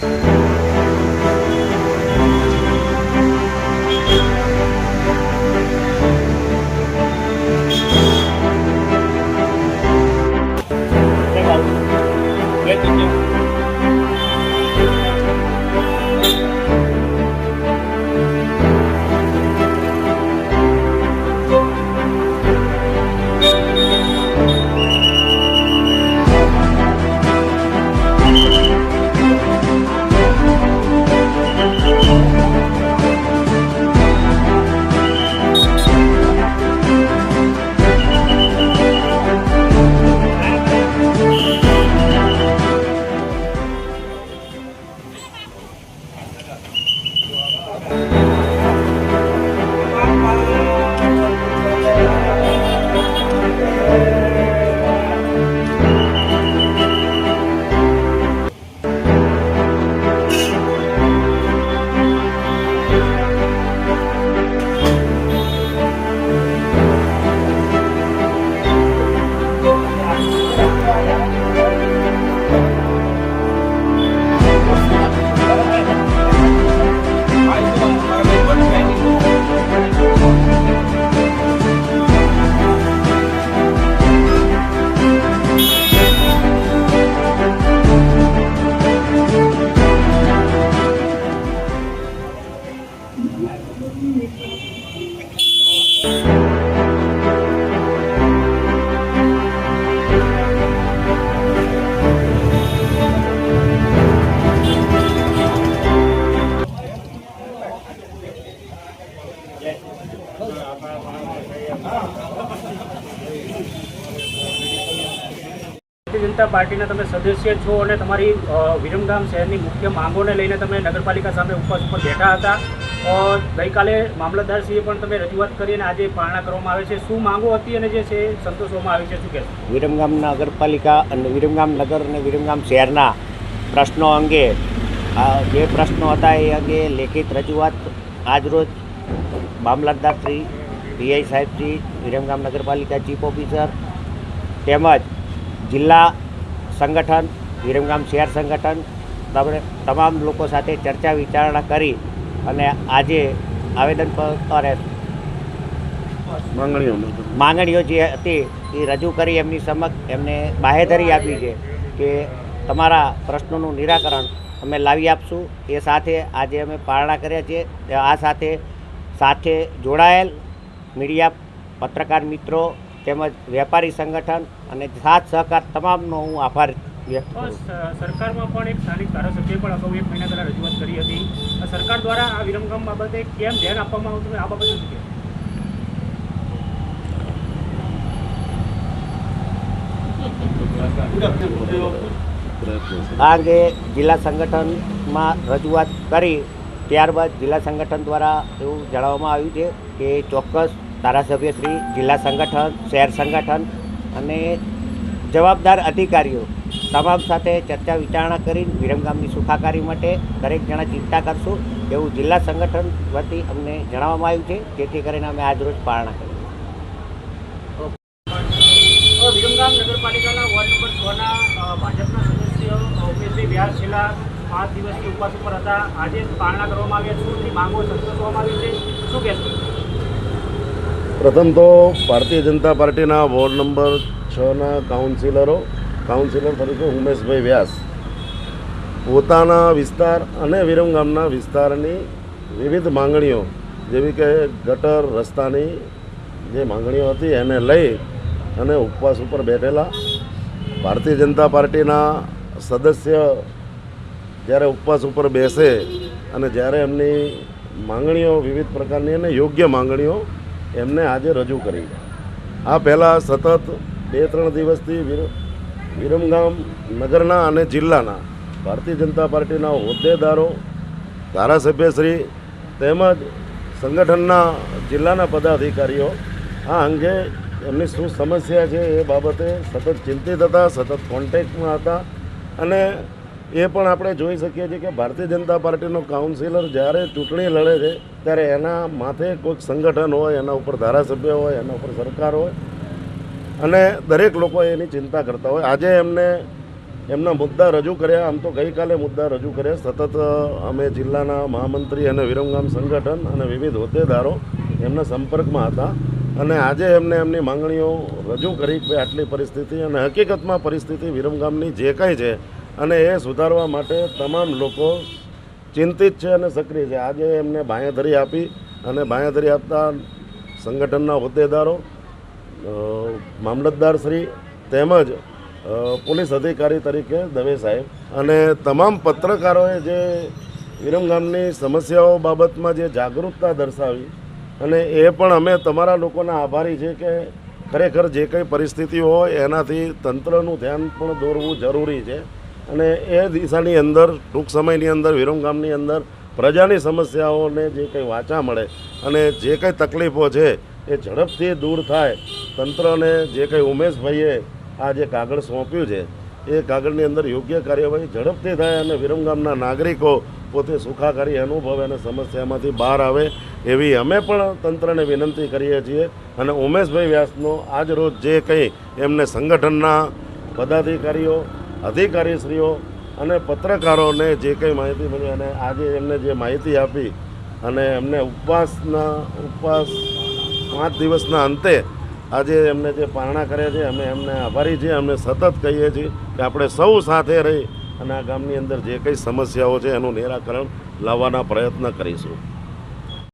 ભારતીય જનતા પાર્ટીના તમે સદસ્ય છો અને તમારી વિરમગામ શહેરની મુખ્ય માંગોને લઈને તમે નગરપાલિકા સામે ઉપવાસ ઉપર બેઠા હતા. ગઈકાલે મામલતદારશ્રીએ પણ તમે રજૂઆત કરી અને આજે પારણા કરવામાં આવે છે. શું માંગો હતી અને જે છે સંતોષવામાં આવી છે, શું કહેશો? વિરમગામ નગરપાલિકા અને વિરમગામ નગર અને વિરમગામ શહેરના પ્રશ્નો અંગે જે પ્રશ્નો હતા એ અંગે લેખિત રજૂઆત આજરોજ મામલતદારશ્રી, પીઆઈ સાહેબશ્રી, વિરમગામ નગરપાલિકા ચીફ ઓફિસર તેમજ જિલ્લા સંગઠન, વિરમગામ શહેર સંગઠન તમામ લોકો સાથે ચર્ચા વિચારણા કરી અને આજે આવેદનપત્ર માંગણીઓ જે હતી એ રજૂ કરી એમની સમક્ષ એમને બાહેધરી આપી છે કે તમારા પ્રશ્નોનું નિરાકરણ અમે લાવી આપશું. એ સાથે આજે અમે પારણા કર્યા છે. આ સાથે જોડાયેલ મીડિયા, પત્રકાર મિત્રો તેમજ વેપારી સંગઠન અને સાથ સહકાર તમામનો હું આભાર વ્યક્ત કરું. સરકારમાં પણ એક સ્થાનિક ધારાસભ્યએ પણ અગાઉ 1 મહિના પહેલાં રજૂઆત કરી હતી. સરકાર દ્વારા આ વિરમગામ બાબતે કેમ ધ્યાન આપવામાં આવતું, આ બાબતે શું કહેવાય? આ અંગે જિલ્લા સંગઠનમાં રજૂઆત કરી ત્યારબાદ જિલ્લા સંગઠન દ્વારા એવું જણાવવામાં આવ્યું છે કે ચોક્કસ ધારાસભ્યશ્રી, જિલ્લા સંગઠન, શહેર સંગઠન અને જવાબદાર અધિકારીઓ તમામ સાથે ચર્ચા વિચારણા કરી વિરમગામની સુખાકારી માટે દરેક જણા ચિંતા કરશું એવું જિલ્લા સંગઠન વતી અમને જણાવવામાં આવ્યું છે. જેથી કરીને અમે આજરોજ પારણા કરી. વિરમગામ નગરપાલિકાના વોર્ડ નંબર 6ના ભાજપના સદસ્ય ઉમેશભાઈ વ્યાસ છેલ્લા 5 દિવસથી ઉપવાસ ઉપર હતા. આજે પારણા કરવામાં આવ્યા. શું માંગો સંતોષવામાં આવી છે, શું કહેશો? પ્રથમ તો ભારતીય જનતા પાર્ટીના વોર્ડ નંબર 6ના કાઉન્સિલર તરીકે ઉમેશભાઈ વ્યાસ પોતાના વિસ્તાર અને વિરમગામના વિસ્તારની વિવિધ માંગણીઓ જેવી કે ગટર, રસ્તાની જે માંગણીઓ હતી એને લઈ અને ઉપવાસ ઉપર બેઠેલા. ભારતીય જનતા પાર્ટીના સદસ્ય જ્યારે ઉપવાસ ઉપર બેસે અને જ્યારે એમની માંગણીઓ વિવિધ પ્રકારની અને યોગ્ય માંગણીઓ એમને આજે રજૂ કરી. આ પહેલાં સતત 2-3 દિવસથી વિરમગામ નગરના અને જિલ્લાના ભારતીય જનતા પાર્ટીના હોદ્દેદારો, ધારાસભ્યશ્રી તેમજ સંગઠનના જિલ્લાના પદાધિકારીઓ આ અંગે એમની શું સમસ્યા છે એ બાબતે સતત ચિંતિત હતા, સતત કોન્ટેક્ટમાં હતા. અને એ પણ આપણે જોઈ શકીએ છીએ કે ભારતીય જનતા પાર્ટીનો કાઉન્સિલર જ્યારે ચૂંટણી લડે છે ત્યારે એના માથે કોઈક સંગઠન હોય, એના ઉપર ધારાસભ્ય હોય, એના ઉપર સરકાર હોય અને દરેક લોકો એની ચિંતા કરતા હોય. આજે એમને એમના મુદ્દા રજૂ કર્યા. આમ તો ગઈકાલે મુદ્દા રજૂ કર્યા. સતત અમે જિલ્લાના મહામંત્રી અને વિરમગામ સંગઠન અને વિવિધ હોદ્દેદારો એમના સંપર્કમાં હતા અને આજે એમને એમની માંગણીઓ રજૂ કરી કે આટલી પરિસ્થિતિ અને હકીકતમાં પરિસ્થિતિ વિરમગામની જે કંઈ છે અને એ સુધારવા માટે તમામ લોકો ચિંતિત છે અને સક્રિય છે. આજે એમને બાંહેધરી આપી અને બાંહેધરી આપતા સંગઠનના હોદ્દેદારો, મામલતદારશ્રી તેમજ પોલીસ અધિકારી તરીકે દવે સાહેબ અને તમામ પત્રકારોએ જે વિરમગામની સમસ્યાઓ બાબતમાં જે જાગૃતતા દર્શાવી અને એ પણ અમે તમારા લોકોના આભારી છે કે ખરેખર જે કંઈ પરિસ્થિતિઓ હોય એનાથી તંત્રનું ધ્યાન પણ દોરવું જરૂરી છે અને એ દિશાની અંદર ટૂંક સમયની અંદર વિરમગામની અંદર પ્રજાની સમસ્યાઓને જે કંઈ વાચા મળે અને જે કંઈ તકલીફો છે એ ઝડપથી દૂર થાય. તંત્રને જે કંઈ ઉમેશભાઈએ આ જે કાગળ સોંપ્યું છે એ કાગળની અંદર યોગ્ય કાર્યવાહી ઝડપથી થાય અને વિરમગામના નાગરિકો પોતે સુખાકારી અનુભવે અને સમસ્યામાંથી બહાર આવે એવી અમે પણ તંત્રને વિનંતી કરીએ છીએ. અને ઉમેશભાઈ વ્યાસનો આજ રોજ જે કંઈ એમને સંગઠનના પદાધિકારીઓ, અધિકારીશ્રીઓ અને પત્રકારોને જે કંઈ માહિતી મળી અને આજે એમને જે માહિતી આપી અને એમને ઉપવાસ 5 દિવસના અંતે આજે એમને જે પારણા કર્યા છે અમે એમને આભારી છીએ. અમે સતત કહીએ છીએ કે આપણે સૌ સાથે રહી અને આ ગામની અંદર જે કંઈ સમસ્યાઓ છે એનું નિરાકરણ લાવવાના પ્રયત્ન કરીશું.